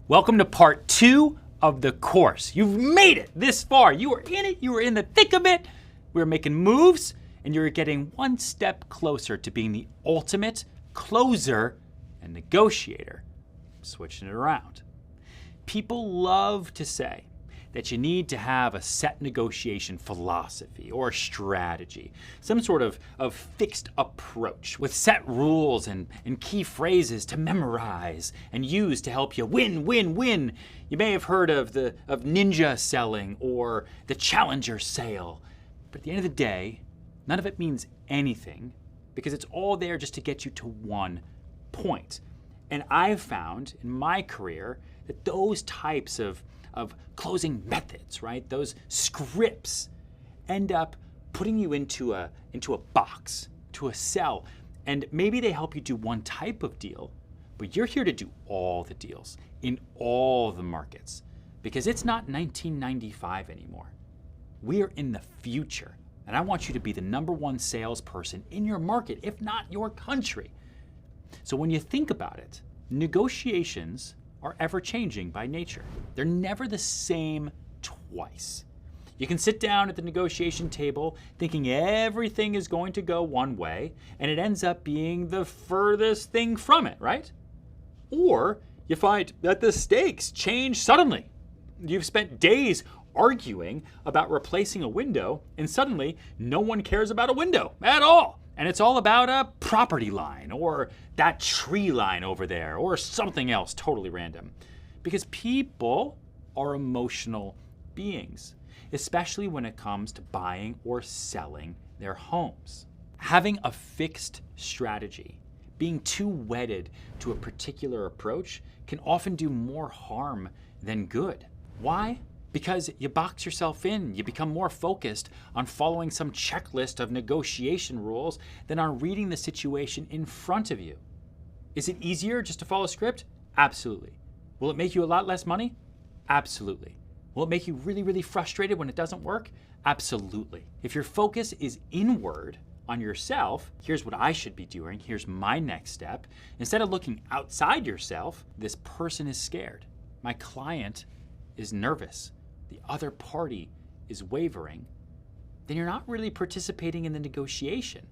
Welcome to part 2 of the course. You've made it this far. You are in it. You are in the thick of it. We're making moves, and you're getting one step closer to being the ultimate closer and negotiator. Switching it around. People love to say that you need to have a set negotiation philosophy or strategy, some sort of fixed approach with set rules and key phrases to memorize and use to help you win, win, win. You may have heard of ninja selling or the challenger sale, but at the end of the day, none of it means anything because it's all there just to get you to one point. And I've found in my career that those types of closing methods, right? Those scripts end up putting you into a box, to a cell, and maybe they help you do one type of deal, but you're here to do all the deals in all the markets because it's not 1995 anymore. We are in the future, and I want you to be the #1 salesperson in your market, if not your country. So when you think about it, negotiations are ever changing by nature. They're never the same twice. You can sit down at the negotiation table thinking everything is going to go one way, and it ends up being the furthest thing from it, right? Or you find that the stakes change suddenly. You've spent days arguing about replacing a window, and suddenly no one cares about a window at all. And it's all about a property line or that tree line over there or something else totally random. Because people are emotional beings, especially when it comes to buying or selling their homes. Having a fixed strategy, being too wedded to a particular approach can often do more harm than good. Why? Because you box yourself in, you become more focused on following some checklist of negotiation rules than on reading the situation in front of you. Is it easier just to follow a script? Absolutely. Will it make you a lot less money? Absolutely. Will it make you really, really frustrated when it doesn't work? Absolutely. If your focus is inward on yourself, here's what I should be doing, here's my next step. Instead of looking outside yourself, this person is scared. My client is nervous. The other party is wavering, then you're not really participating in the negotiation.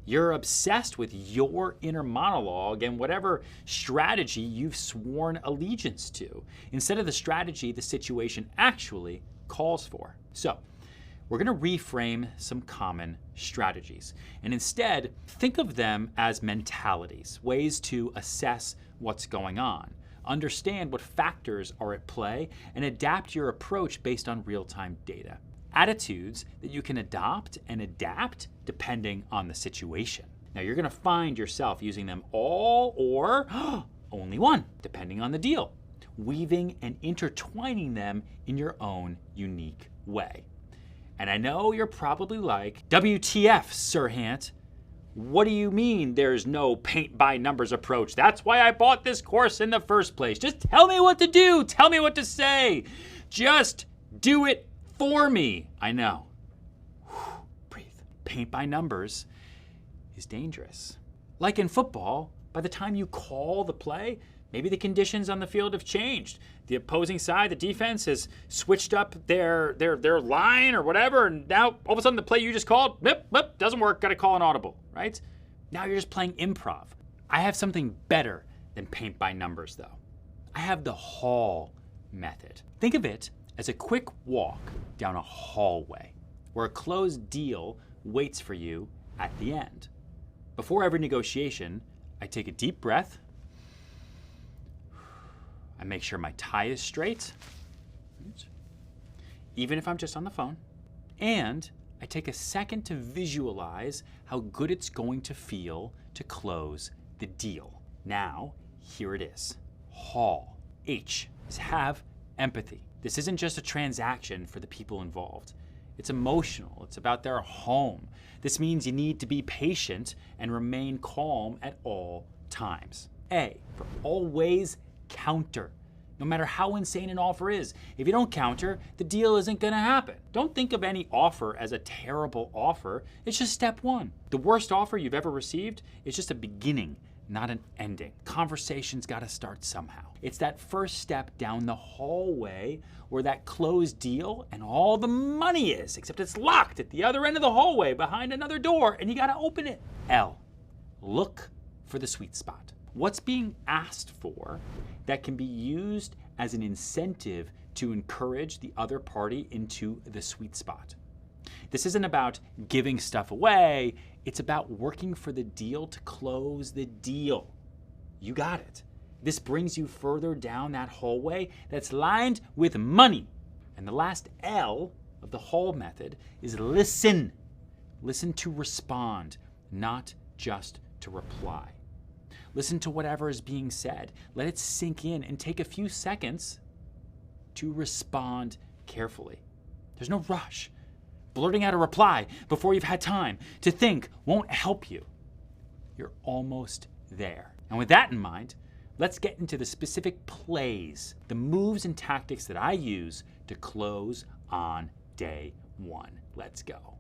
You're obsessed with your inner monologue and whatever strategy you've sworn allegiance to, instead of the strategy the situation actually calls for. So, we're going to reframe some common strategies, and instead think of them as mentalities, ways to assess what's going on. Understand what factors are at play, and adapt your approach based on real-time data. Attitudes that you can adopt and adapt depending on the situation. Now you're gonna find yourself using them all or only one, depending on the deal, weaving and intertwining them in your own unique way. And I know you're probably like, WTF, Sirhant? What do you mean there's no paint by numbers approach? That's why I bought this course in the first place. Just tell me what to do. Tell me what to say. Just do it for me. I know. Breathe. Paint by numbers is dangerous. Like in football, by the time you call the play, maybe the conditions on the field have changed. The opposing side, the defense, has switched up their line or whatever, and now all of a sudden the play you just called, doesn't work, gotta call an audible, right? Now you're just playing improv. I have something better than paint by numbers though. I have the hall method. Think of it as a quick walk down a hallway where a closed deal waits for you at the end. Before every negotiation, I take a deep breath, I make sure my tie is straight, even if I'm just on the phone, and I take a second to visualize how good it's going to feel to close the deal. Now, here it is. Hall. H is have empathy. This isn't just a transaction for the people involved. It's emotional. It's about their home. This means you need to be patient and remain calm at all times. A, for always counter. No matter how insane an offer is, if you don't counter, the deal isn't gonna happen. Don't think of any offer as a terrible offer. It's just step one. The worst offer you've ever received is just a beginning, not an ending. Conversation's got to start somehow. It's that first step down the hallway where that closed deal and all the money is, except it's locked at the other end of the hallway behind another door, and you got to open it. L, look for the sweet spot. What's being asked for that can be used as an incentive to encourage the other party into the sweet spot? This isn't about giving stuff away. It's about working for the deal to close the deal. You got it. This brings you further down that hallway that's lined with money. And the last L of the Hall method is listen. Listen to respond, not just to reply. Listen to whatever is being said. Let it sink in and take a few seconds to respond carefully. There's no rush. Blurting out a reply before you've had time to think won't help you. You're almost there. And with that in mind, let's get into the specific plays, the moves and tactics that I use to close on day one. Let's go.